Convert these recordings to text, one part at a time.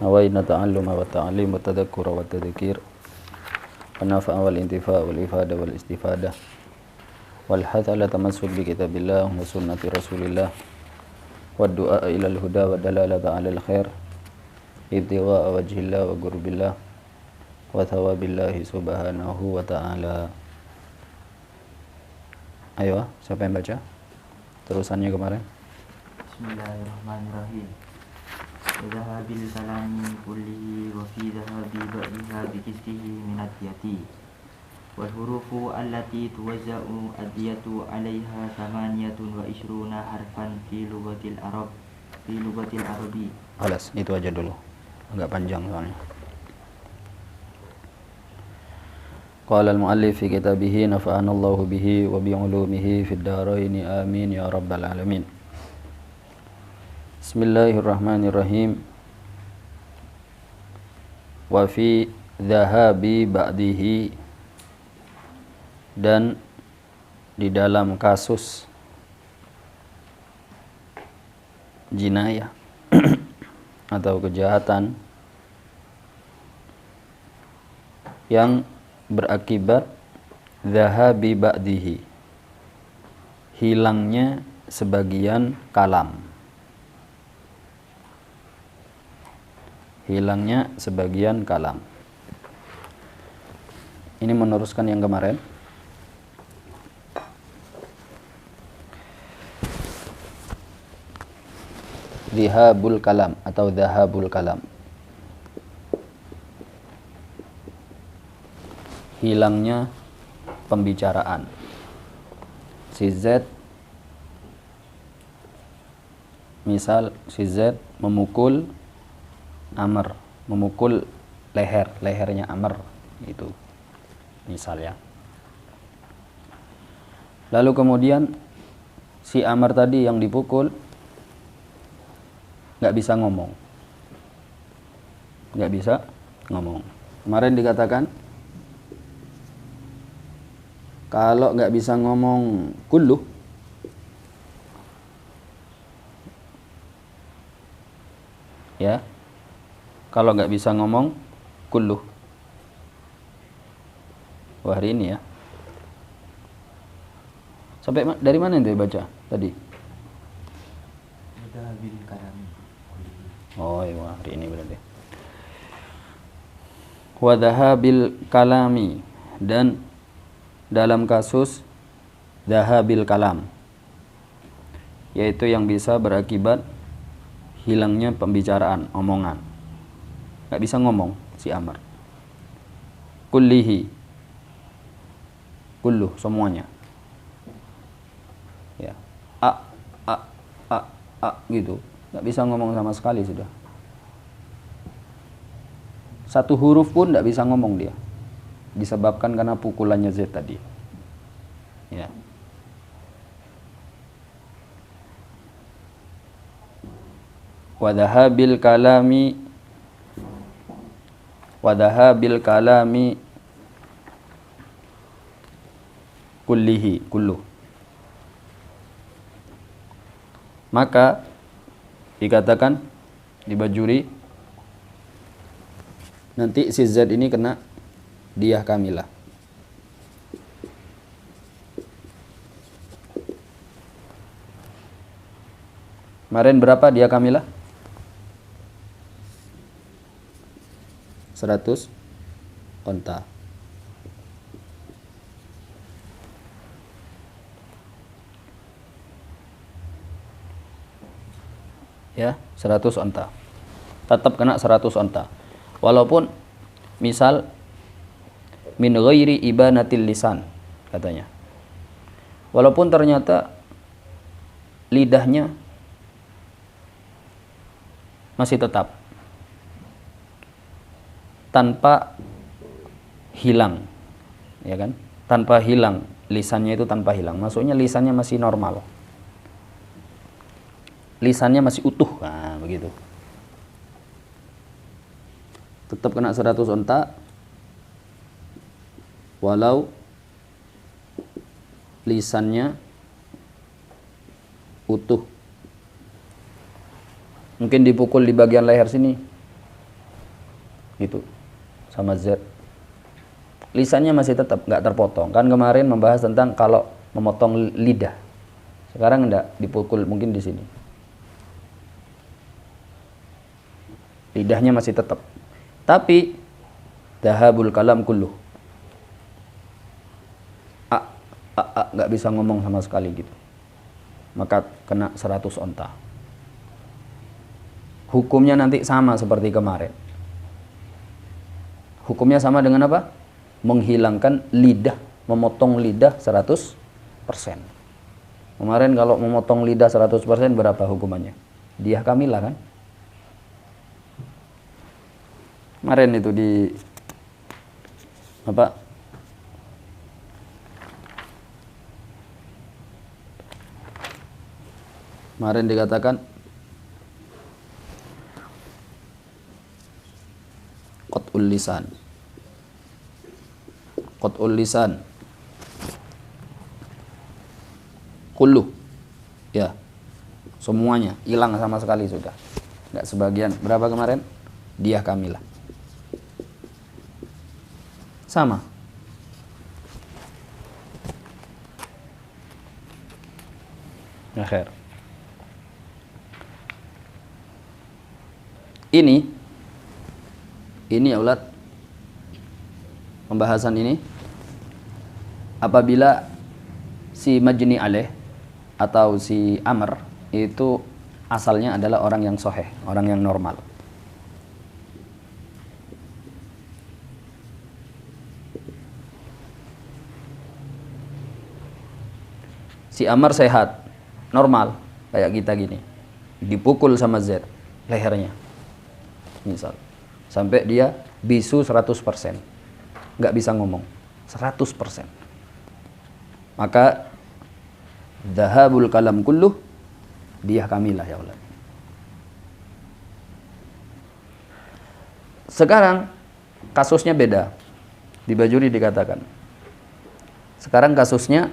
نوينا التعلم والتعليم والتذكر والتذكير والنفع والانتفاع والإفادة والاستفادة والحث على تمسك بكتاب الله وسنة رسول الله والدعاء إلى الهدى والدلالة على الخير ابتغاء وجه الله وقرب الله وثواب الله سبحانه وتعالى. Ayo, siapa yang baca? Terusannya kemarin. Bismillahirrahmanirrahim. Zahabil kalami kullihi wa fi zahabi ba'iha bikisrihi minadiyati wal hurufu allati tuwazza'u adiyatu 'alaiha thamaniyatun wa ishruna harfan fi lughatil arabi. Alas, itu aja dulu. Agak panjang soalnya. Qala al-muallif fi kitabih nafa'ana Allah bihi wa bi 'ulumihi fid dharain amin ya rabbal alamin. Bismillahirrahmanirrahim. Wa fi dhahabi ba'dihi, dan di dalam kasus jinayah atau kejahatan yang berakibat dhahabi ba'dihi, hilangnya sebagian kalam, hilangnya sebagian kalam. Ini meneruskan yang kemarin. Dhihabul kalam atau dhahabul kalam, hilangnya pembicaraan. Si Z, misal si Z memukul Amr, memukul lehernya Amr, itu misalnya. Lalu kemudian si Amr tadi yang dipukul nggak bisa ngomong. Kemarin dikatakan kalau nggak bisa ngomong kulluh, ya, kalau nggak bisa ngomong kulluh, wah hari ini ya. Sampai dari mana itu baca tadi? Dhahabil kalami. Oh iya, hari ini berarti. Wa dhahabil kalami, dan dalam kasus dhahabil kalam, yaitu yang bisa berakibat hilangnya pembicaraan, omongan. Gak bisa ngomong si Amr. Kullihi, kulluh, semuanya. Ya, a gitu. Gak bisa ngomong sama sekali sudah. Satu huruf pun gak bisa ngomong dia, disebabkan karena pukulannya Z tadi. Ya. Wa dhahabil kalami kullihi, kulluh. Maka dikatakan di Bajuri, nanti si Z ini kena diyah kamilah. Kemarin berapa diyah kamilah? 100 onta. Ya, 100 onta. Tetap kena 100 onta. Walaupun misal min ghairi ibanatil lisan, katanya. Walaupun ternyata lidahnya masih tetap tanpa hilang, ya kan? Tanpa hilang, lisannya itu tanpa hilang. Maksudnya lisannya masih normal. Lisannya masih utuh, nah begitu. Tetap kena 100 onta walau lisannya utuh. Mungkin dipukul di bagian leher sini, gitu sama Z. Lisannya masih tetap nggak terpotong. Kan kemarin membahas tentang kalau memotong lidah. Sekarang enggak, dipukul mungkin di sini. Lidahnya masih tetap. Tapi dahabul kalam kulluh. Nggak bisa ngomong sama sekali gitu. Maka kena 100 onta. Hukumnya nanti sama seperti kemarin. Hukumnya sama dengan apa? Menghilangkan lidah, memotong lidah 100%. Kemarin kalau memotong lidah 100% berapa hukumannya? Diah kamilah kan? Kemarin itu di apa? Kemarin dikatakan qat'ul lisan. Qat'ul lisan. Kullu. Ya. Semuanya hilang sama sekali sudah. Enggak sebagian. Berapa kemarin? Diah kamilah. Sama. Ya khair. Ini ya ulat pembahasan ini apabila si majni alaih atau si amr itu asalnya adalah orang yang soheh, orang yang normal. Si amr sehat, normal kayak kita gini, dipukul sama Z lehernya misal, sampai dia bisu 100%, nggak bisa ngomong 100%, maka dahabul kalam kulluh diah kamilah ya Allah. Sekarang kasusnya beda. Di Bajuri dikatakan sekarang kasusnya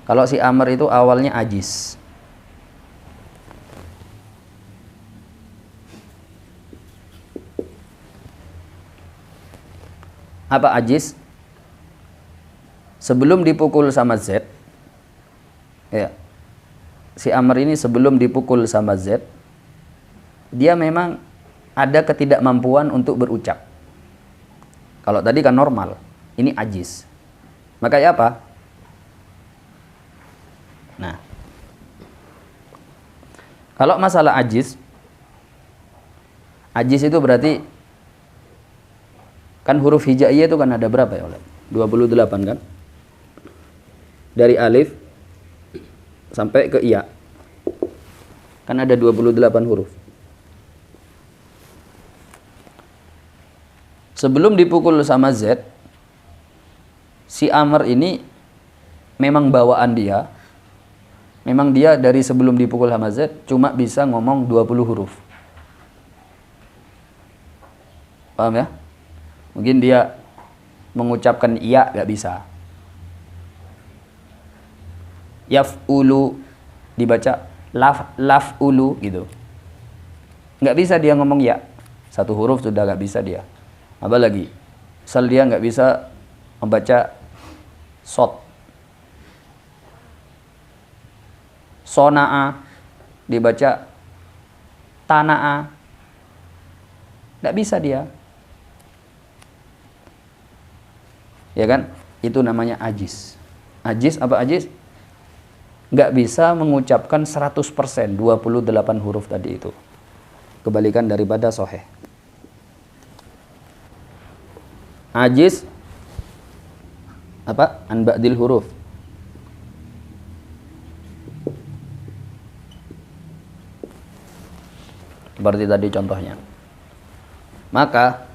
kalau si Amr itu awalnya ajis, apa ajis? Sebelum dipukul sama Z, ya, si Amr ini sebelum dipukul sama Z, dia memang ada ketidakmampuan untuk berucap. Kalau tadi kan normal, ini ajis. Makanya apa? Nah, kalau masalah ajis itu berarti kan huruf hijaiyah itu kan ada berapa ya oleh? 28 kan? Dari alif sampai ke iya. Kan ada 28 huruf. Sebelum dipukul sama Z, si Amr ini memang bawaan dia, memang dia dari sebelum dipukul sama Z cuma bisa ngomong 20 huruf. Paham ya? Mungkin dia mengucapkan iya gak bisa. Yaf'ulu dibaca laf'ulu gitu. Gak bisa dia ngomong ya. Satu huruf sudah gak bisa dia. Apa lagi? Misal dia gak bisa membaca sot. Sona'a dibaca tana'a. Gak bisa dia. Ya kan? Itu namanya ajis. Ajis apa ajis? Nggak bisa mengucapkan 100%, 28 huruf tadi itu. Kebalikan daripada soheh. Ajis apa? An ba'dil huruf. Seperti tadi contohnya. Maka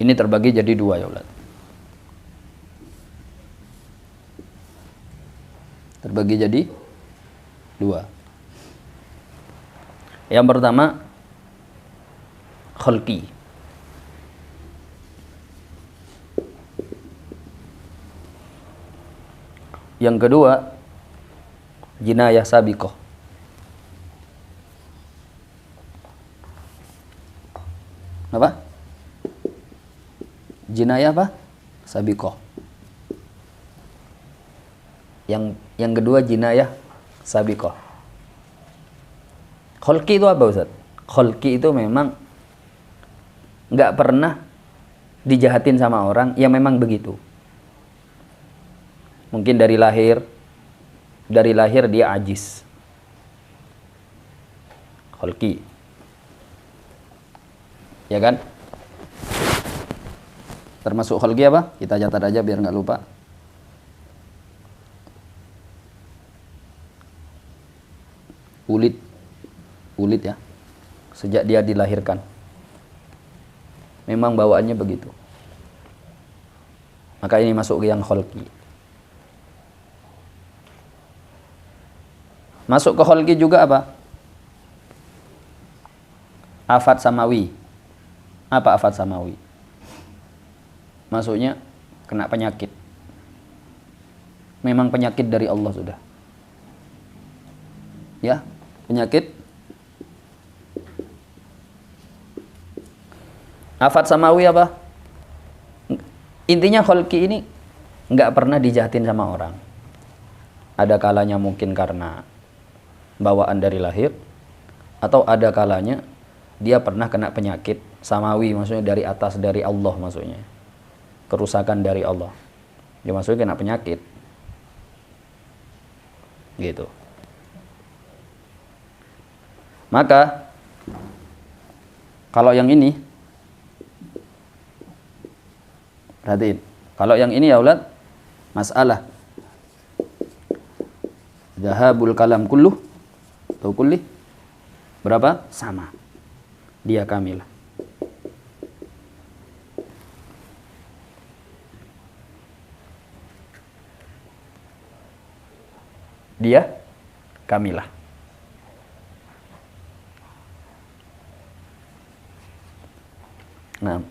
ini terbagi jadi dua ya ulad. Terbagi jadi dua. Yang pertama khalqi. Yang kedua jinayah sabiqah. Apa? Jinayah apa? Sabiqah. Yang kedua jinayah sabiqah. Kholqi itu apa Ustaz? Kholqi itu memang nggak pernah dijahatin sama orang, ya memang begitu. Mungkin dari lahir dia ajis. Kholqi. Ya kan? Termasuk kholqi apa? Kita catat aja biar nggak lupa. Ulit ya. Sejak dia dilahirkan. Memang bawaannya begitu. Maka ini masuk ke yang kholqi. Masuk ke kholqi juga apa? Afat samawi. Apa afat samawi? Maksudnya kena penyakit. Memang penyakit dari Allah sudah. Ya, penyakit. Afat samawi apa? Intinya kholqi ini nggak pernah dijahatin sama orang. Ada kalanya mungkin karena bawaan dari lahir, atau ada kalanya dia pernah kena penyakit samawi, maksudnya dari atas, dari Allah maksudnya. Kerusakan dari Allah. Dia maksudnya kena penyakit. Gitu. Maka kalau yang ini, perhatiin. Kalau yang ini ya ulad, masalah zahabul kalam kulluh atau kulli berapa? Sama. Dia kamilah. Dia kamilah. Nah,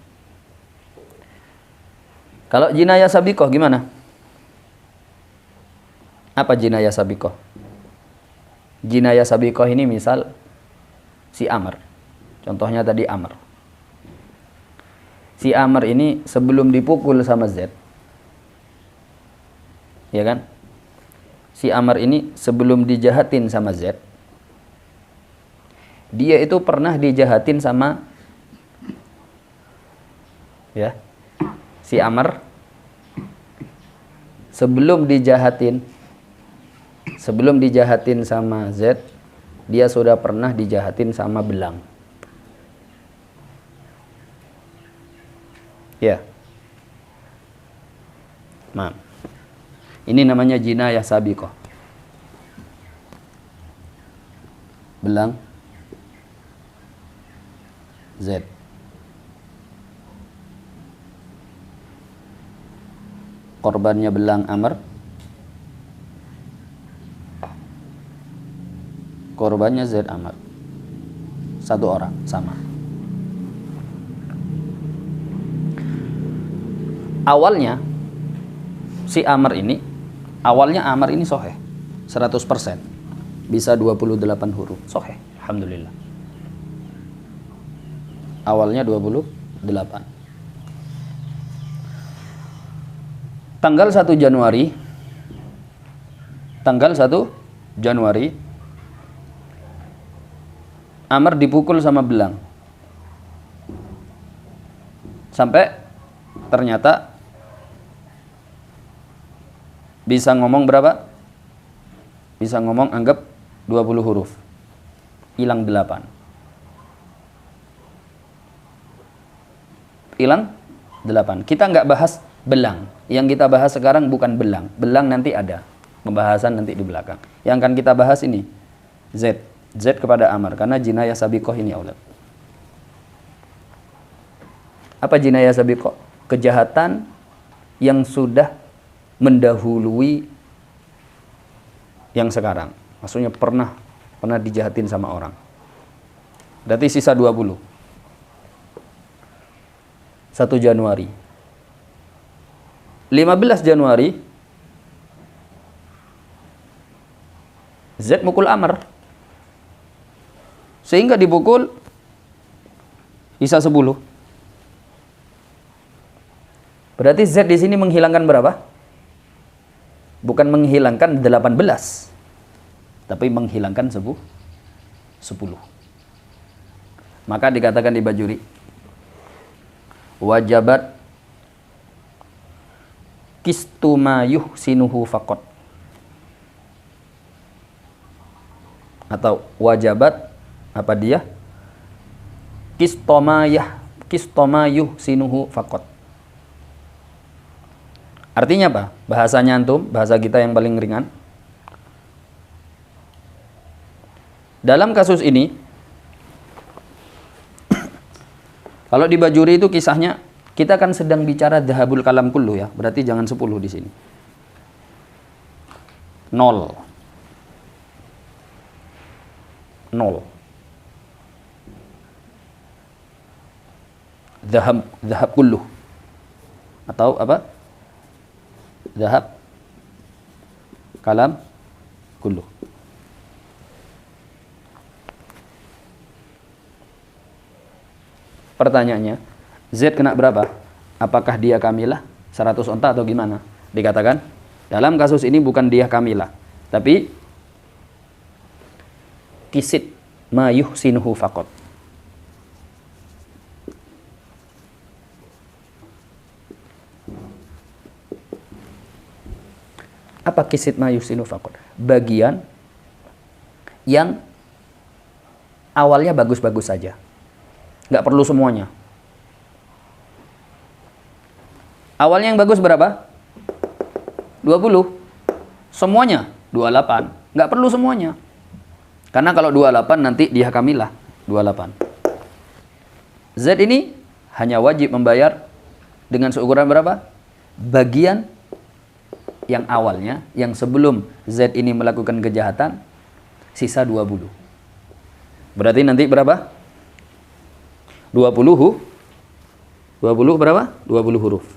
kalau jinayah sabiqah gimana? Apa jinayah sabiqah? Jinayah sabiqah ini misal si Amr. Contohnya tadi Amr. Si Amr ini sebelum dipukul sama Z. Ya kan? Si Amr ini sebelum dijahatin sama Z. Dia itu pernah dijahatin sama, ya, si Amr sebelum dijahatin sama Z, dia sudah pernah dijahatin sama belang. Ya. Maaf. Ini namanya jinayah sabiqah. Belang Z. Korbannya belang Amr. Korbannya Z Amr. Satu orang, sama. Awalnya si Amr ini, soheh 100%. Bisa 28 huruf, soheh, alhamdulillah. Awalnya 28. Tanggal 1 Januari Amr dipukul sama belang. Sampai ternyata bisa ngomong berapa? Bisa ngomong anggap 20 huruf. Hilang 8. Hilang 8. Kita nggak bahas belang. Yang kita bahas sekarang bukan belang. Belang nanti ada. Pembahasan nanti di belakang. Yang akan kita bahas ini Z. Z kepada Amr. Karena jinayah sabiqah ini aulad. Apa jinayah sabiqah? Kejahatan yang sudah mendahului yang sekarang. Maksudnya pernah dijahatin sama orang. Berarti sisa 20. 1 Januari. 15 Januari Z mukul Amr. Sehingga dipukul sisa 10. Berarti Z di sini menghilangkan berapa? Bukan menghilangkan 18, tapi menghilangkan 10. Maka dikatakan di Bajuri, wajabat kistuma yuhsinuhu faqat, atau wajabat apa dia? Kistoma yuhsinuhu faqat. Artinya apa? Bahasanya antum, bahasa kita yang paling ringan. Dalam kasus ini, kalau di Bajuri itu kisahnya, kita kan sedang bicara dhahabul kalam kullu ya. Berarti jangan 10 di sini. 0. Dhahab kullu. Atau apa? Dhahab kalam kullu. Pertanyaannya, Z kena berapa? Apakah dia kamilah 100 onta atau gimana? Dikatakan, dalam kasus ini bukan dia kamilah, tapi kisit ma yuhsinuhu faqat. Apa kisit ma yuhsinuhu faqat? Bagian yang awalnya bagus-bagus saja. Nggak perlu semuanya. Awalnya yang bagus berapa? 20. Semuanya 28. Nggak perlu semuanya. Karena kalau 28 nanti dia kamilah 28. Z ini hanya wajib membayar dengan seukuran berapa? Bagian yang awalnya, yang sebelum Z ini melakukan kejahatan, sisa 20. Berarti nanti berapa? 20 berapa? 20 huruf.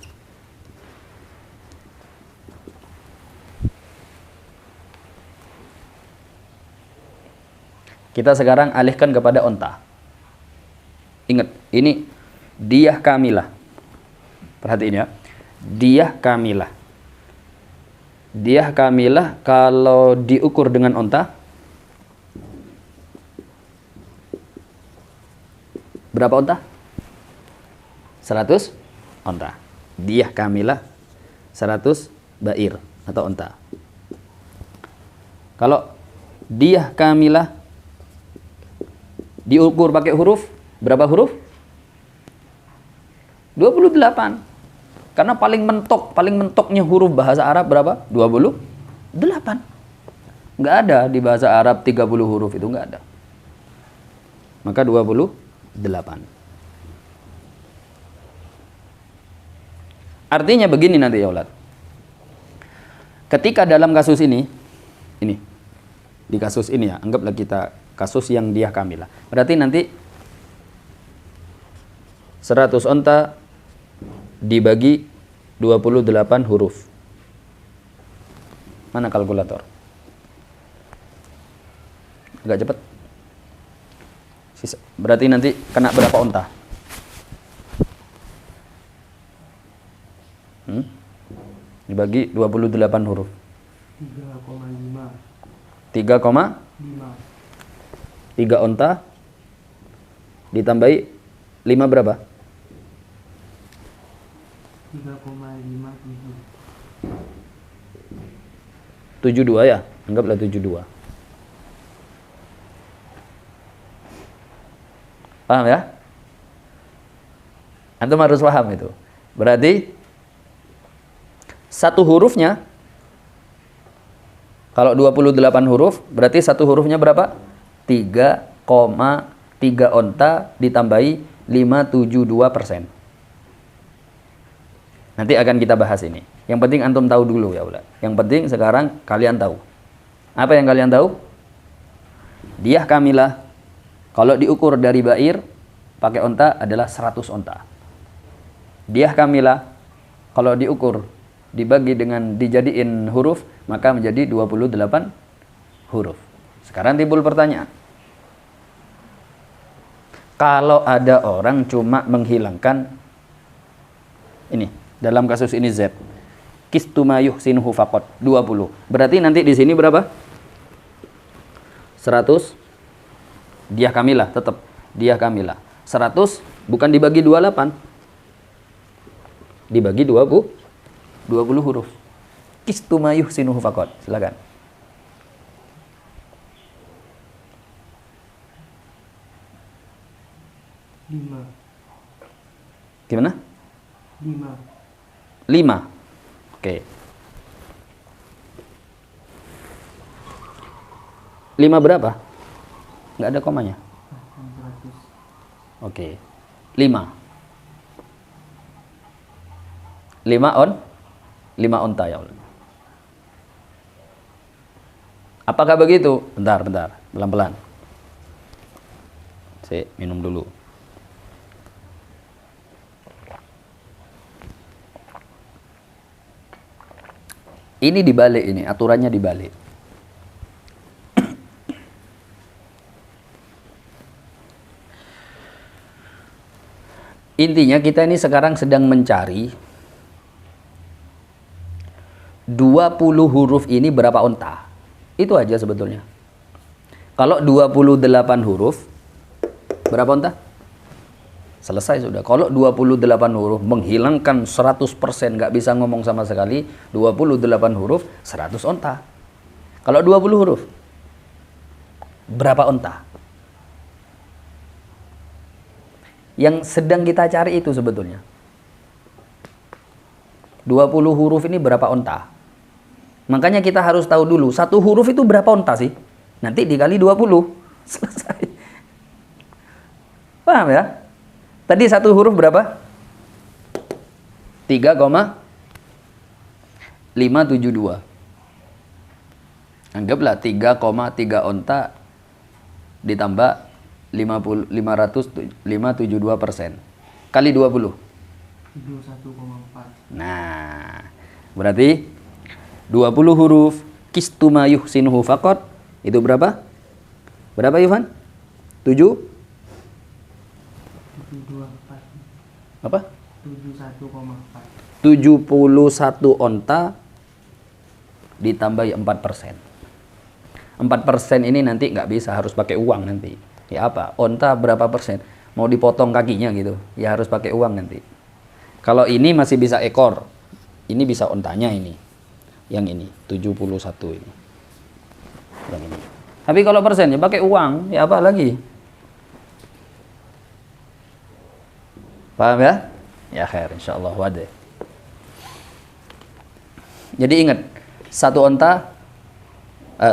Kita sekarang alihkan kepada onta. Ingat, ini diyah kamilah. Perhatiin ya. Diyah kamilah. Diyah kamilah kalau diukur dengan onta, berapa onta? 100 onta. Diyah kamilah 100 bair atau onta. Kalau diyah kamilah diukur pakai huruf, berapa huruf? 28. Karena paling mentoknya huruf bahasa Arab berapa? 28. Nggak ada di bahasa Arab 30 huruf, itu nggak ada. Maka 28. Artinya begini nanti ya ulad. Ketika dalam kasus ini, di kasus ini ya, anggaplah kita kasus yang dia kamilah. Berarti nanti 100 onta dibagi 28 huruf. Mana kalkulator? Agak cepat. Berarti nanti kena berapa onta? Dibagi 28 huruf. 3,5. 3 onta ditambahi 5 berapa? 3,57. 72 ya? Anggaplah 72. Paham ya? Antum harus paham itu. Berarti satu hurufnya, kalau 28 huruf, berarti satu hurufnya berapa? 3,3 onta ditambahi 572%. Nanti akan kita bahas ini. Yang penting antum tahu dulu ya ulad. Yang penting sekarang kalian tahu. Apa yang kalian tahu? Diyah kamilah kalau diukur dari bair pakai onta adalah 100 onta. Diyah kamilah kalau diukur dibagi dengan dijadiin huruf maka menjadi 28 huruf. Sekarang timbul pertanyaan. Kalau ada orang cuma menghilangkan ini Dalam kasus ini Z. Kistu ma yuhsinuhu faqat 20. Berarti nanti di sini berapa? 100. Diah kamilah tetap. Diah kamilah. 100 bukan dibagi 28. Dibagi 20 huruf. Kistu ma yuhsinuhu faqat. Silakan. Lima. Gimana? 5. 5. Oke. 5 berapa? Nggak ada komanya. 100. Oke. 5. 5 onta ya Allah. Apakah begitu? Bentar. Pelan-pelan. Saya minum dulu. Ini dibalik ini, aturannya dibalik. Intinya kita ini sekarang sedang mencari 20 huruf ini berapa onta. Itu aja sebetulnya. Kalau 28 huruf berapa onta? Selesai sudah. Kalau 28 huruf menghilangkan 100% nggak bisa ngomong sama sekali, 28 huruf 100 onta. Kalau 20 huruf berapa onta? Yang sedang kita cari itu sebetulnya. 20 huruf ini berapa onta? Makanya kita harus tahu dulu, satu huruf itu berapa onta sih? Nanti dikali 20. Selesai. Paham ya? Tadi satu huruf berapa? 3,572. Anggaplah 3,3 onta ditambah 572% kali 20. 71,4. Nah, berarti 20 huruf kistu ma yuhsinuhu faqat itu berapa? Berapa Ivan? 7? 71,4. Apa? 71,4. 71 onta ditambah 4%. 4% ini nanti nggak bisa, harus pakai uang nanti. Ya apa? Onta berapa persen? Mau dipotong kakinya gitu, ya harus pakai uang nanti. Kalau ini masih bisa ekor, ini bisa ontanya ini. Yang ini 71 ini. Yang ini. Tapi kalau persen ya pakai uang, ya apa lagi? Paham ya? Ya khair, insyaallah wadah. Jadi ingat, satu onta,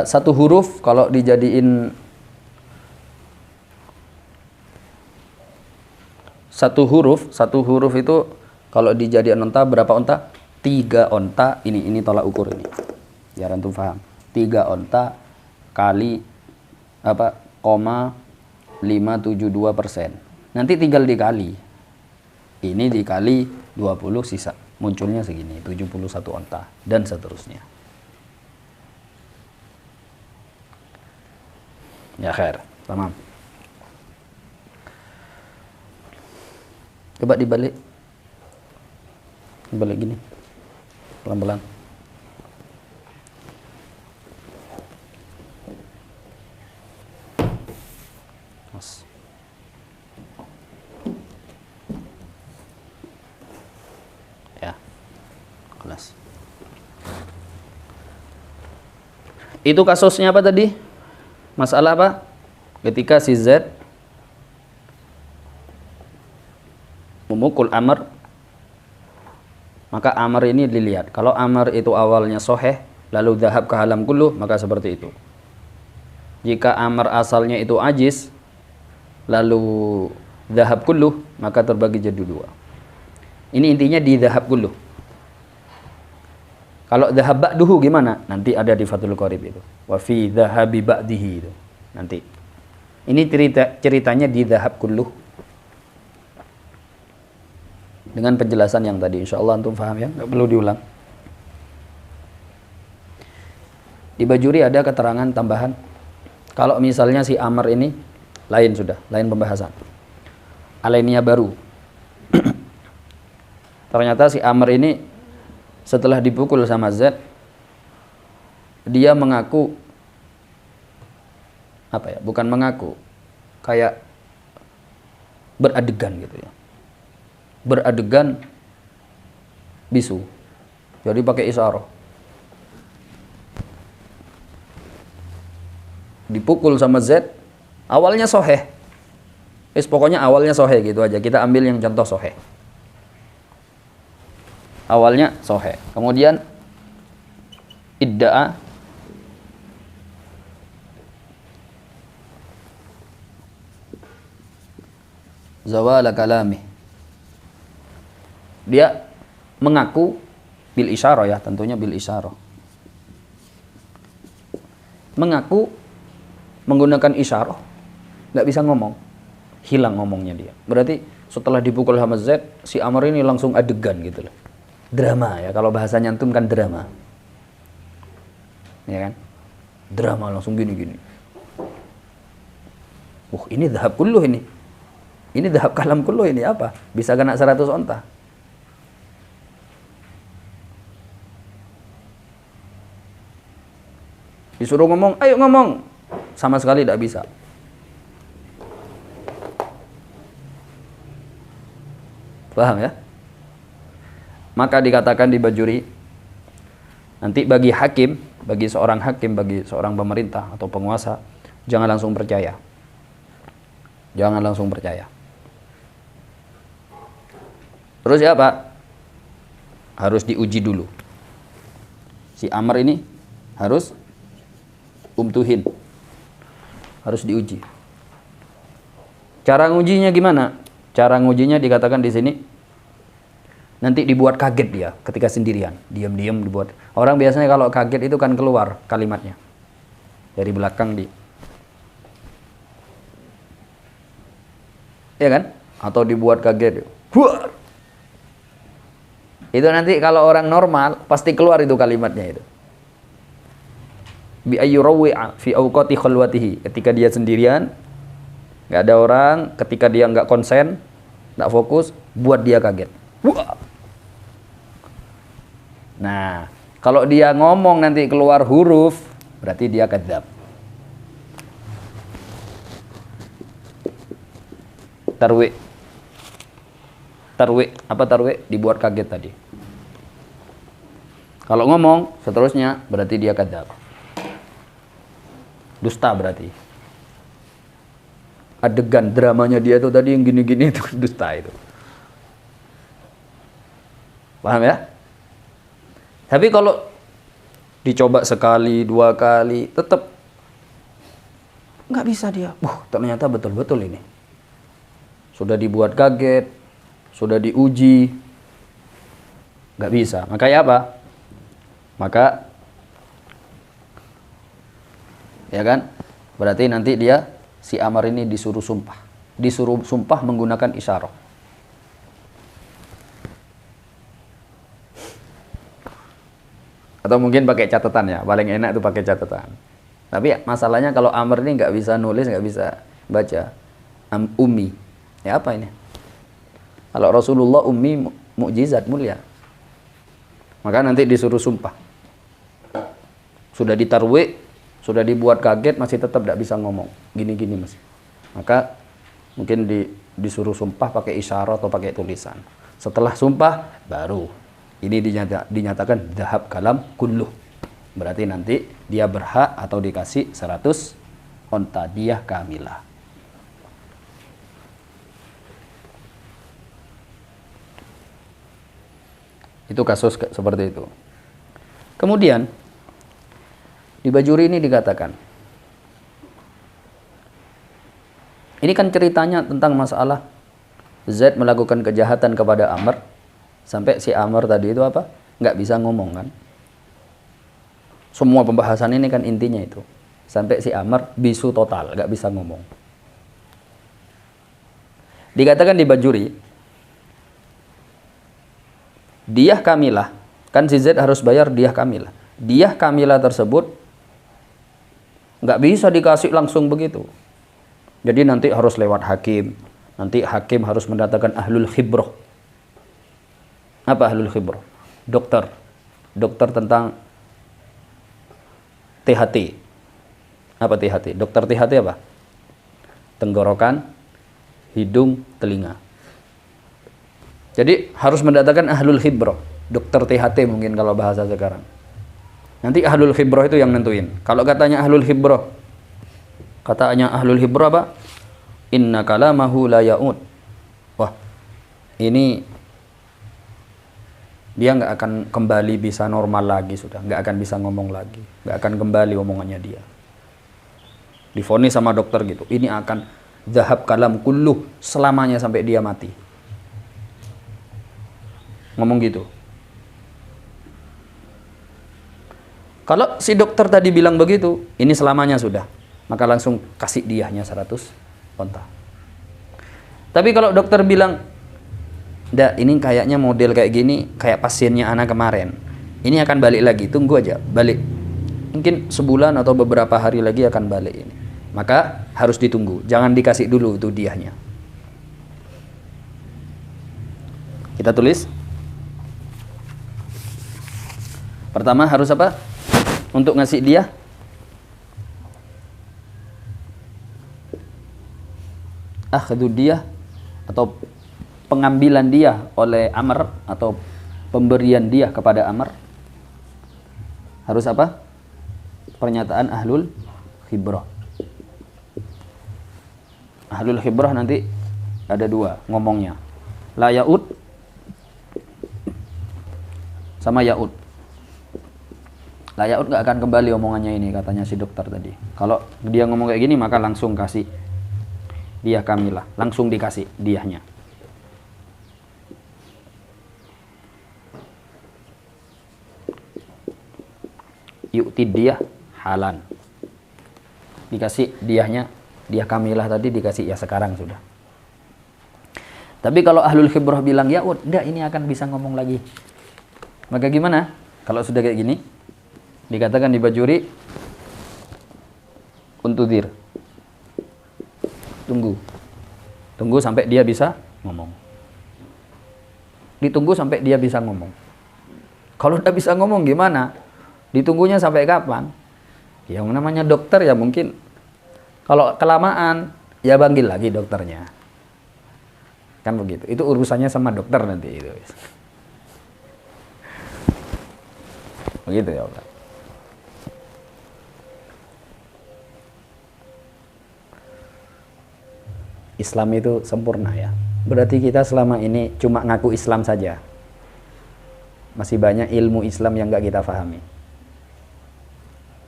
satu huruf kalau dijadiin satu huruf itu kalau dijadiin onta berapa onta? 3 onta, ini tolak ukur ini. Biar antum paham. 3 onta kali apa? 572%. Nanti tinggal dikali. Ini dikali 20 sisa. Munculnya segini, 71 onta dan seterusnya. Ya khair, tamam. Coba dibalik. Dibalik gini. Pelan-pelan. Mas. Ya. Kelas. Itu kasusnya apa tadi? Masalah apa? Ketika si Z memukul Amr, maka Amr ini dilihat. Kalau Amr itu awalnya soheh, lalu dhahab ke halam kulluh, maka seperti itu. Jika Amr asalnya itu ajiz, lalu dhahab kulluh, maka terbagi jadi 2. Ini intinya di dhahab kulluh. Kalau dhahab ba'duhu gimana? Nanti ada di Fathul Qorib itu. Wa fi dhahabi ba'dihi itu. Nanti. Ini ceritanya di dhahab kulluh. Dengan penjelasan yang tadi, insya Allah antum paham ya, nggak perlu diulang. Di Bajuri ada keterangan tambahan. Kalau misalnya si Amr ini lain sudah, lain pembahasan. Alainia baru. Ternyata si Amr ini setelah dipukul sama Z, dia mengaku apa ya? Bukan mengaku, kayak beradegan gitu ya. Beradegan bisu. Jadi pakai isyarah. Dipukul sama Z, awalnya soheh. Pokoknya awalnya soheh gitu aja. Kita ambil yang contoh soheh. Awalnya soheh. Kemudian idda'a zawala kalami. Dia mengaku bil isyarah ya, tentunya bil isyarah. Mengaku menggunakan isyarah, nggak bisa ngomong, hilang ngomongnya dia. Berarti setelah dipukul sama Z, si Amr ini langsung adegan gitu loh. Drama ya, kalau bahasa nyantun kan drama. Ya kan? Drama langsung gini-gini. Ini dhahab kulluh ini. Ini dhahab kalam kulluh ini apa? Bisa kena 100 onta. Disuruh ngomong, ayo ngomong. Sama sekali tidak bisa. Paham ya? Maka dikatakan di Bajuri, nanti bagi hakim, bagi seorang hakim, bagi seorang pemerintah atau penguasa, jangan langsung percaya. Jangan langsung percaya. Terus ya Pak? Harus diuji dulu. Si Amr ini harus umtuhin. Harus diuji. Cara ngujinya gimana? Cara ngujinya dikatakan di sini, nanti dibuat kaget dia ketika sendirian, diam-diam dibuat. Orang biasanya kalau kaget itu kan keluar kalimatnya dari belakang ya kan? Atau dibuat kaget. Huar! Itu nanti kalau orang normal pasti keluar itu kalimatnya itu. Bi ayyurawi'a fi awqati khalwatihi, ketika dia sendirian, nggak ada orang, ketika dia nggak konsen, nggak fokus, buat dia kaget. Wah! Nah, kalau dia ngomong nanti keluar huruf, berarti dia kadzab. Tarwi, apa tarwi? Dibuat kaget tadi. Kalau ngomong seterusnya, berarti dia kadzab. Dusta berarti. Adegan dramanya dia tuh tadi yang gini-gini itu dusta itu. Paham ya? Tapi kalau dicoba sekali, 2 kali, tetap nggak bisa dia. Ternyata betul-betul ini. Sudah dibuat kaget, sudah diuji, nggak bisa. Makanya apa? Maka, ya kan? Berarti nanti dia, si Amr ini disuruh sumpah. Disuruh sumpah menggunakan isyarah. Atau mungkin pakai catatan ya, paling enak itu pakai catatan. Tapi masalahnya kalau Amr ini nggak bisa nulis, nggak bisa baca. Ummi, ya apa ini? Kalau Rasulullah ummi, mukjizat mulia. Maka nanti disuruh sumpah. Sudah ditarwi, sudah dibuat kaget, masih tetap tidak bisa ngomong. Gini-gini masih. Maka mungkin disuruh sumpah pakai isyarat atau pakai tulisan. Setelah sumpah, baru ini dinyatakan dhahab kalam kulluh. Berarti nanti dia berhak atau dikasih 100 onta diyah kamilah. Itu kasus seperti itu. Kemudian di Bajuri ini dikatakan, ini kan ceritanya tentang masalah Zaid melakukan kejahatan kepada Amr, sampai si Amr tadi itu apa? Nggak bisa ngomong kan? Semua pembahasan ini kan intinya itu. Sampai si Amr bisu total, nggak bisa ngomong. Dikatakan di Bajuri, diyah kamilah, kan si Zaid harus bayar diyah kamilah. Diyah kamilah tersebut nggak bisa dikasih langsung begitu. Jadi nanti harus lewat hakim. Nanti hakim harus mendatangkan ahlul khibrah. Apa ahlul khibrah? Dokter. Dokter tentang THT. Apa THT? Dokter THT apa? Tenggorokan, hidung, telinga. Jadi harus mendatangkan ahlul khibrah. Dokter THT mungkin kalau bahasa sekarang. Nanti ahlul khibrah itu yang nentuin. Kalau katanya ahlul khibrah, katanya ahlul khibrah apa? Inna kalamahu la ya'ud. Wah, ini dia nggak akan kembali bisa normal lagi sudah. Nggak akan bisa ngomong lagi. Nggak akan kembali omongannya dia. Divonis sama dokter gitu. Ini akan zahab kalam kulluh selamanya sampai dia mati. Ngomong gitu. Kalau si dokter tadi bilang begitu, ini selamanya sudah. Maka langsung kasih diahnya 100 onta. Tapi kalau dokter bilang, "Ndak, ini kayaknya model kayak gini, kayak pasiennya anak kemarin. Ini akan balik lagi, tunggu aja, balik. Mungkin sebulan atau beberapa hari lagi akan balik ini." Maka harus ditunggu, jangan dikasih dulu itu diahnya. Kita tulis. Pertama harus apa? Untuk ngasih dia akhdhu dia atau pengambilan dia oleh Amr atau pemberian dia kepada Amr harus apa? Pernyataan ahlul khibrah. Ahlul khibrah nanti ada dua ngomongnya. La ya'ud sama ya'ud. La ya'ud gak akan kembali omongannya ini katanya si dokter tadi. Kalau dia ngomong kayak gini maka langsung kasih diah kamilah, langsung dikasih diahnya. Yu'ti diah halan. Dikasih diahnya, diah kamilah tadi dikasih ya sekarang sudah. Tapi kalau ahlul khibrah bilang ya'ud, enggak, ini akan bisa ngomong lagi. Maka gimana? Kalau sudah kayak gini, dikatakan di bajuri untudir. Tunggu sampai dia bisa ngomong. Ditunggu sampai dia bisa ngomong. Kalau udah bisa ngomong gimana? Ditunggunya sampai kapan? Yang namanya dokter ya mungkin kalau kelamaan ya panggil lagi dokternya. Kan begitu. Itu urusannya sama dokter nanti itu. Begitu ya Allah. Islam itu sempurna ya. Berarti kita selama ini cuma ngaku Islam saja. Masih banyak ilmu Islam yang nggak kita pahami.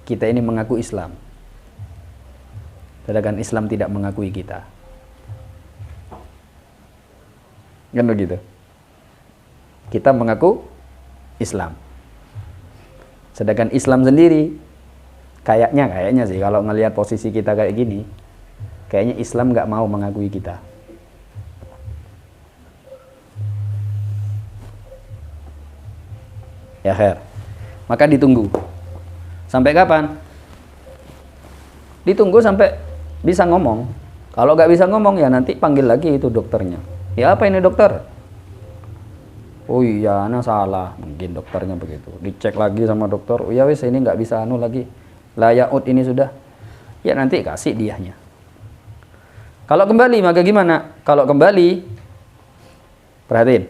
Kita ini mengaku Islam. Sedangkan Islam tidak mengakui kita. Kan begitu? Kita mengaku Islam. Sedangkan Islam sendiri kayaknya sih kalau ngelihat posisi kita kayak gini, kayaknya Islam nggak mau mengakui kita. Ya khair. Maka ditunggu. Sampai kapan? Ditunggu sampai bisa ngomong. Kalau nggak bisa ngomong ya nanti panggil lagi itu dokternya. Ya apa ini dokter? Oh iya, ana salah. Mungkin dokternya begitu. Dicek lagi sama dokter. Oh ya wis ini nggak bisa anu lagi. Layaut ini sudah. Ya nanti kasih diahnya. Kalau kembali maka gimana? Kalau kembali, perhatiin,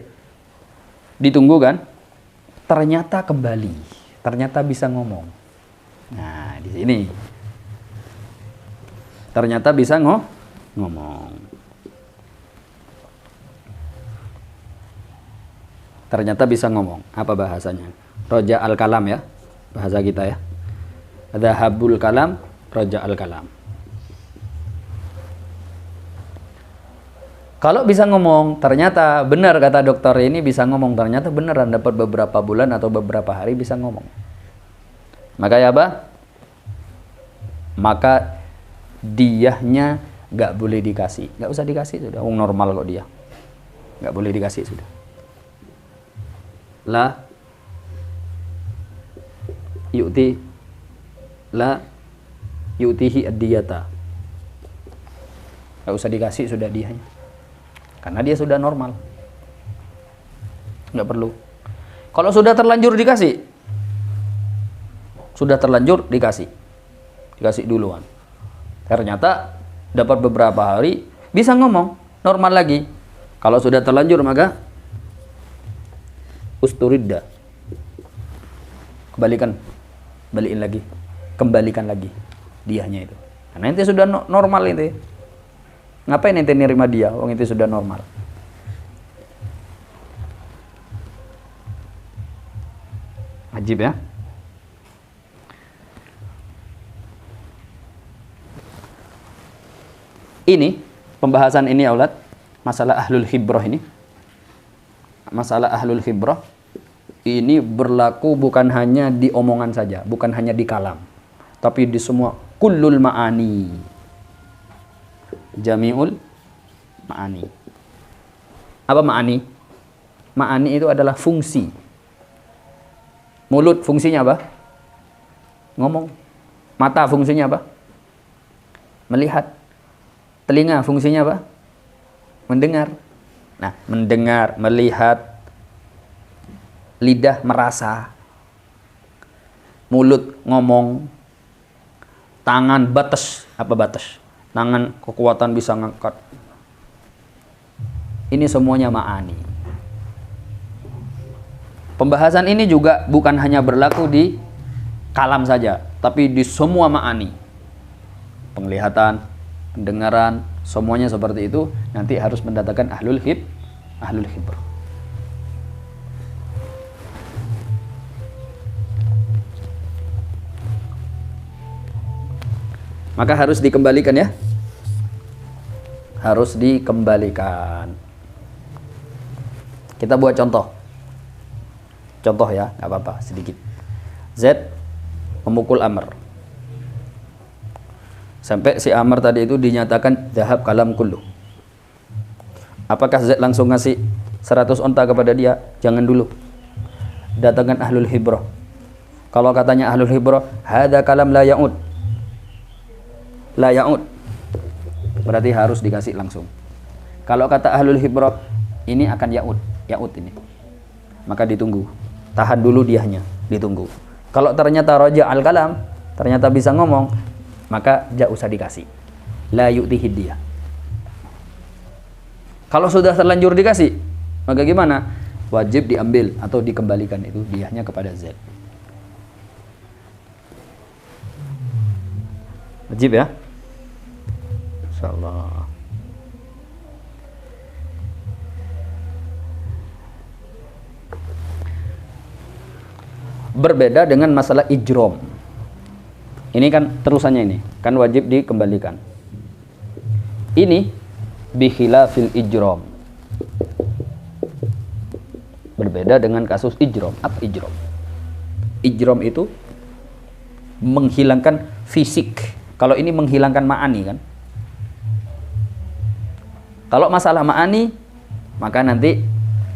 ditunggu kan? Ternyata kembali, ternyata bisa ngomong. Nah di sini, ternyata bisa ngomong. Ternyata bisa ngomong. Apa bahasanya? Roja al kalam ya, bahasa kita ya. Dhahabul kalam, roja al kalam. Kalau bisa ngomong, ternyata benar kata dokter ini bisa ngomong, ternyata beneran dapat beberapa bulan atau beberapa hari bisa ngomong. Maka ya apa? Maka diahnya nggak boleh dikasih, nggak usah dikasih sudah. Wong normal kok dia, nggak boleh dikasih sudah. La yu'tihi ad-diyata. Nggak usah dikasih sudah diahnya. Karena dia sudah normal. Nggak perlu. Kalau sudah terlanjur dikasih, dikasih duluan. Ternyata dapat beberapa hari bisa ngomong normal lagi. Kalau sudah terlanjur maka usturidda, kembalikan lagi diahnya itu. Karena ente sudah normal itu. Ngapain ente nerima dia? Wong itu sudah normal. Ajib ya. Ini pembahasan ini aulad, masalah ahlul khibrah ini. Masalah ahlul khibrah ini berlaku bukan hanya di omongan saja, bukan hanya di kalam, tapi di semua kullul ma'ani. Jami'ul ma'ani. Apa ma'ani? Ma'ani itu adalah fungsi. Mulut fungsinya apa? Ngomong. Mata fungsinya apa? Melihat. Telinga fungsinya apa? Mendengar. Nah, mendengar, melihat, lidah merasa, mulut ngomong, tangan batas. Apa batas? Tangan kekuatan bisa ngangkat. Ini semuanya ma'ani. Pembahasan ini juga bukan hanya berlaku di kalam saja, tapi di semua ma'ani. Penglihatan, pendengaran, semuanya seperti itu. Nanti harus mendatangkan ahlul khibrah. Maka harus dikembalikan ya. Harus dikembalikan. Kita buat contoh. Contoh ya, nggak apa-apa, sedikit. Z memukul Amr. Sampai si Amr tadi itu dinyatakan dhahab kalam kullu. Apakah Z langsung ngasih 100 onta kepada dia? Jangan dulu. Datangkan ahlul khibrah. Kalau katanya ahlul khibrah, hadza kalam la ya'ud. La ya'ud. Berarti harus dikasih langsung. Kalau kata ahlul khibrah, ini akan ya'ud ini. Maka ditunggu. Tahan dulu diahnya, ditunggu. Kalau ternyata raja al-kalam, ternyata bisa ngomong, maka jak usah dikasih. La yu'tihi dia. Kalau sudah terlanjur dikasih, maka gimana? Wajib diambil atau dikembalikan itu diahnya kepada Z. Wajib ya? Insyaallah. Berbeda dengan masalah ijrom. Ini kan terusannya ini, kan wajib dikembalikan. Ini bikhilafil ijrom. Berbeda dengan kasus ijrom. Apa ijrom? Ijrom itu menghilangkan fisik. Kalau ini menghilangkan ma'ani kan. Kalau masalah ma'ani, maka nanti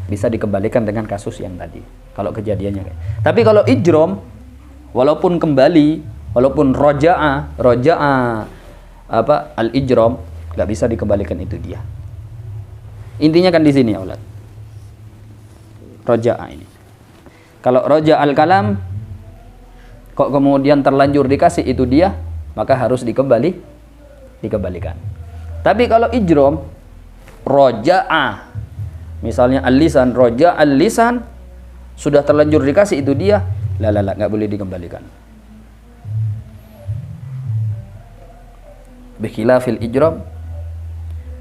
bisa dikembalikan dengan kasus yang tadi. Kalau kejadiannya kayak. Tapi kalau ijrom, walaupun kembali, walaupun roja'a al-ijrom, nggak bisa dikembalikan itu dia. Intinya kan di sini ya, aulad. Roja'a ini. Kalau roja al-kalam, kok kemudian terlanjur dikasih itu dia, maka harus dikembalikan. Tapi kalau ijrom, roja'a, misalnya al-lisan, roja al-lisan, sudah terlanjur dikasih itu dia, nggak boleh dikembalikan. Bikhilafil ijram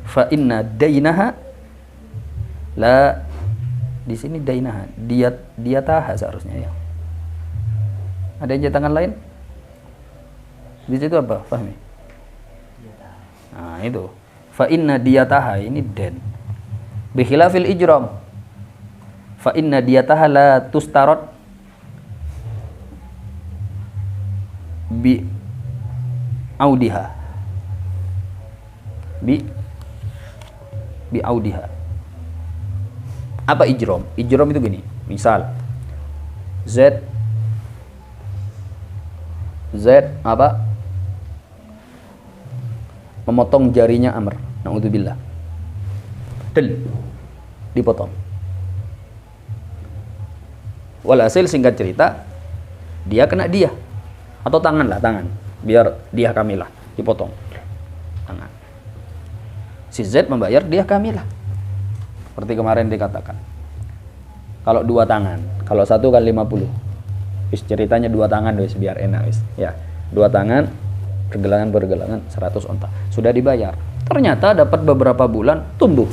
fa inna dainaha la, di sini dainaha dia taha seharusnya ya. Ada yang tangan lain? Di situ apa? Fahmi? Nah, itu. Fa inna diyataha ini den. Bikhilafil ijram fa inna diyataha la tustarot bi audiha. Bi audiha. Apa ijrom? Ijrom itu gini. Misal Z apa? Memotong jarinya Amr. Na'udzubillah. Dipotong. Walhasil singkat cerita, dia kena dia. Atau tangan lah, tangan. Biar dia kamilah, dipotong. Tangan. Si Z membayar dia kamilah. Seperti kemarin dikatakan. Kalau 2 tangan, kalau 1 kan 50. Wis ceritanya 2 tangan wis biar enak wis. Ya, 2 tangan pergelangan 100 onta. Sudah dibayar. Ternyata dapat beberapa bulan tumbuh.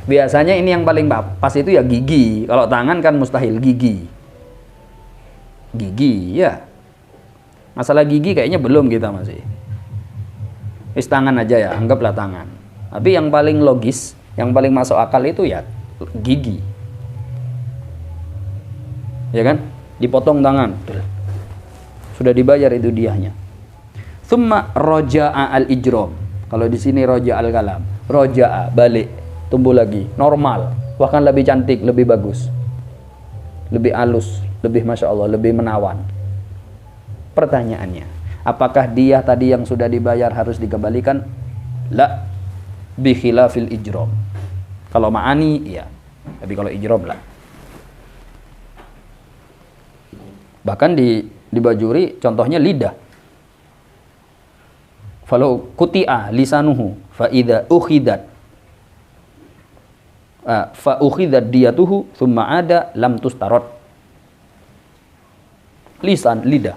Biasanya ini yang paling pas itu ya gigi. Kalau tangan kan mustahil gigi. Gigi ya. Masalah gigi kayaknya belum kita masih. Wis tangan aja ya, anggaplah tangan. Tapi yang paling logis, yang paling masuk akal itu ya gigi. Ya kan? Dipotong tangan. Sudah dibayar itu diahnya. Tsumma raja'a al-ijram. Kalau di sini raja al-kalam. Raja'a balik, tumbuh lagi, normal, bahkan lebih cantik, lebih bagus. Lebih halus, lebih masya Allah, lebih menawan. Pertanyaannya, apakah dia tadi yang sudah dibayar harus dikembalikan? La, bi khilafil ijram. Kalau ma'ani iya, tapi kalau ijram lah. Bahkan di bajuri contohnya lidah. Falau kuti'a lisanuhu fa idza ukhidat fa ukhidat diyatuhu thumma ada lam tustarot. Lisan, lidah.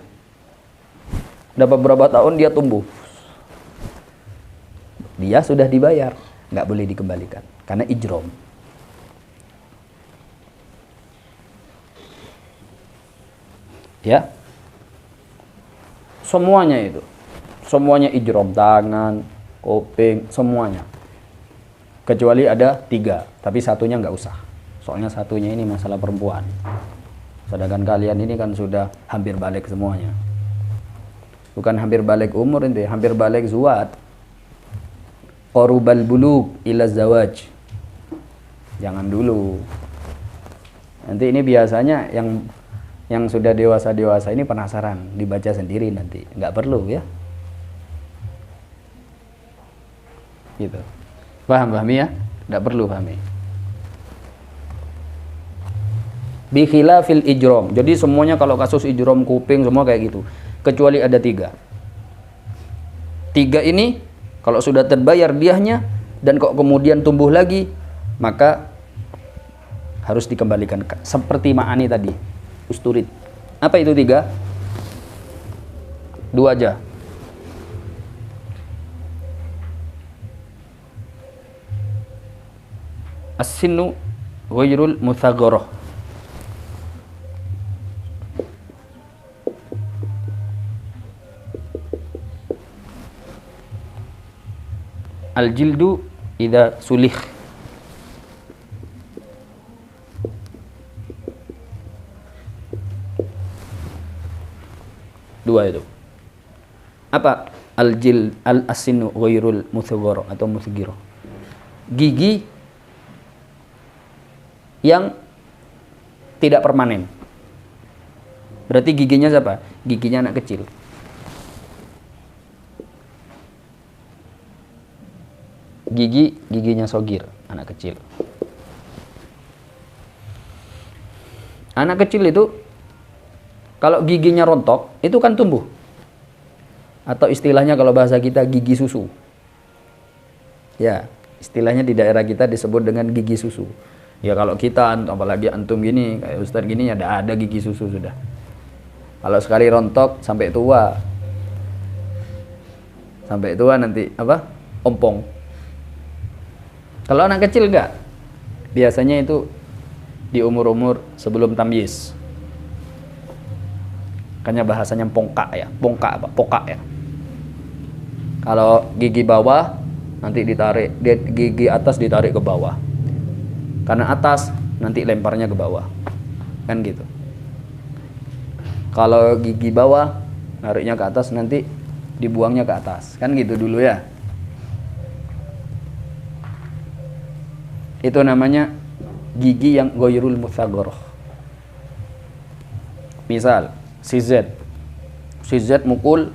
Dapat beberapa tahun dia tumbuh. Dia sudah dibayar, nggak boleh dikembalikan karena ijrom. Ya. Semuanya itu. Semuanya ijrom, tangan, kuping, semuanya. Kecuali ada 3, tapi satunya nggak usah. Soalnya satunya ini masalah perempuan. Sedangkan kalian ini kan sudah hampir balik semuanya. Bukan hampir balik umur ini, hampir balik zuat. Qarubal bulug ila zawaj. Jangan dulu. Nanti ini biasanya yang sudah dewasa ini penasaran, dibaca sendiri nanti. Nggak perlu ya. Gitu. Pahami ya? Nggak perlu pahami. Bi khilafil ijrom. Jadi semuanya kalau kasus ijrom kuping semua kayak gitu. Kecuali ada 3. 3 ini kalau sudah terbayar diahnya dan kok kemudian tumbuh lagi, maka harus dikembalikan seperti ma'ani tadi. Usturid. Apa itu 3? 2 aja. As-sinnu ghairul muthagharah. Al-jildu idza sulih. Dua itu. Apa? Al-asinu ghairul muthagharah atau muthagharah. Gigi yang tidak permanen. Berarti giginya siapa? Giginya anak kecil. Giginya sogir, anak kecil. Anak kecil itu kalau giginya rontok, itu kan tumbuh. Atau istilahnya kalau bahasa kita gigi susu. Ya, istilahnya di daerah kita disebut dengan gigi susu. Ya kalau kita, apalagi antum gini, kayak Ustadz gini, ada gigi susu sudah. Kalau sekali rontok sampai tua. Sampai tua nanti apa? Ompong. Kalau anak kecil enggak. Biasanya itu di umur-umur sebelum tamyiz. Makanya bahasanya pongkak ya. Pongkak apa? Pokak ya. Kalau gigi bawah nanti ditarik, gigi atas ditarik ke bawah. Karena atas nanti lemparnya ke bawah. Kan gitu. Kalau gigi bawah nariknya ke atas, nanti dibuangnya ke atas. Kan gitu dulu ya. Itu namanya gigi yang ghairul muthagharah. Misal si Z mukul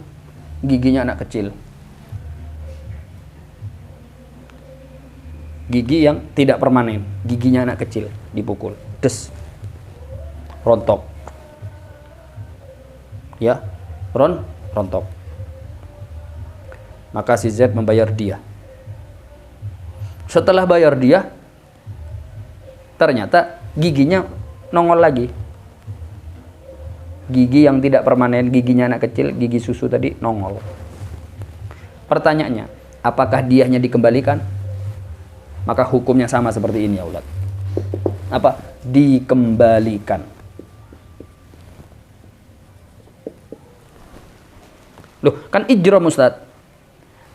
giginya anak kecil. Gigi yang tidak permanen, giginya anak kecil dipukul, des, rontok, ya, rontok. Maka si Z membayar dia. Setelah bayar dia, ternyata giginya nongol lagi. Gigi yang tidak permanen, giginya anak kecil, gigi susu tadi nongol. Pertanyaannya, apakah diahnya dikembalikan? Maka hukumnya sama seperti ini ya Ulad. Apa? Dikembalikan. Loh, kan ijram Ustaz.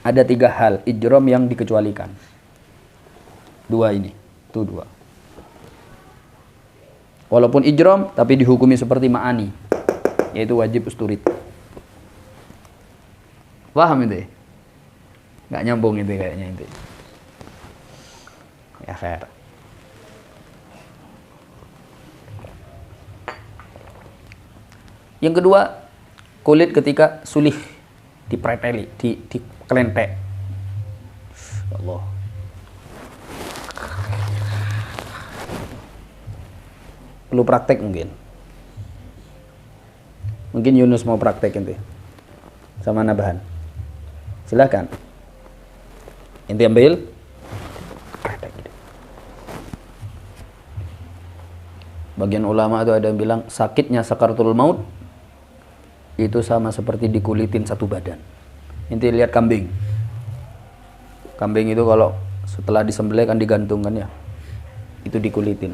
Ada 3 hal ijram yang dikecualikan. 2 ini, itu 2. Walaupun ijram, tapi dihukumi seperti ma'ani, yaitu wajib usturid. Paham itu? Nggak nyambung itu kayaknya itu. Ya khair. Yang kedua, kulit ketika sulih dipreteli, dikelentek. Allah. Perlu praktek mungkin. Mungkin Yunus mau praktek itu sama Nabahan. Silakan. Inti ambil. Bagian ulama itu ada yang bilang sakitnya sakaratul maut itu sama seperti dikulitin satu badan. Inti lihat kambing. Kambing itu kalau setelah disembelih kan digantungkan ya. Itu dikulitin.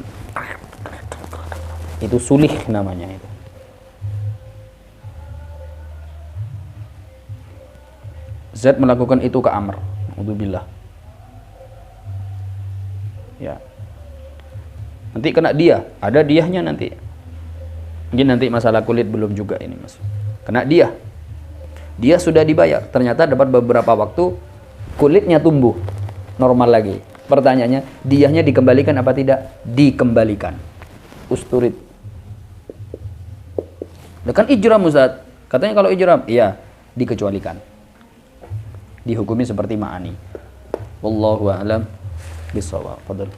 Itu sulih namanya itu. Z melakukan itu ke Amr. Alhamdulillah. Ya. Nanti kena dia, ada diahnya nanti. Mungkin nanti masalah kulit belum juga ini Mas. Kena dia. Dia sudah dibayar, ternyata dapat beberapa waktu kulitnya tumbuh normal lagi. Pertanyaannya, diahnya dikembalikan apa tidak? Dikembalikan. Usturid. Nah, kan ijram Ustaz. Katanya kalau ijram, iya, dikecualikan. Dihukumi seperti ma'ani. Wallahu a'lam bishawab. Fadhal.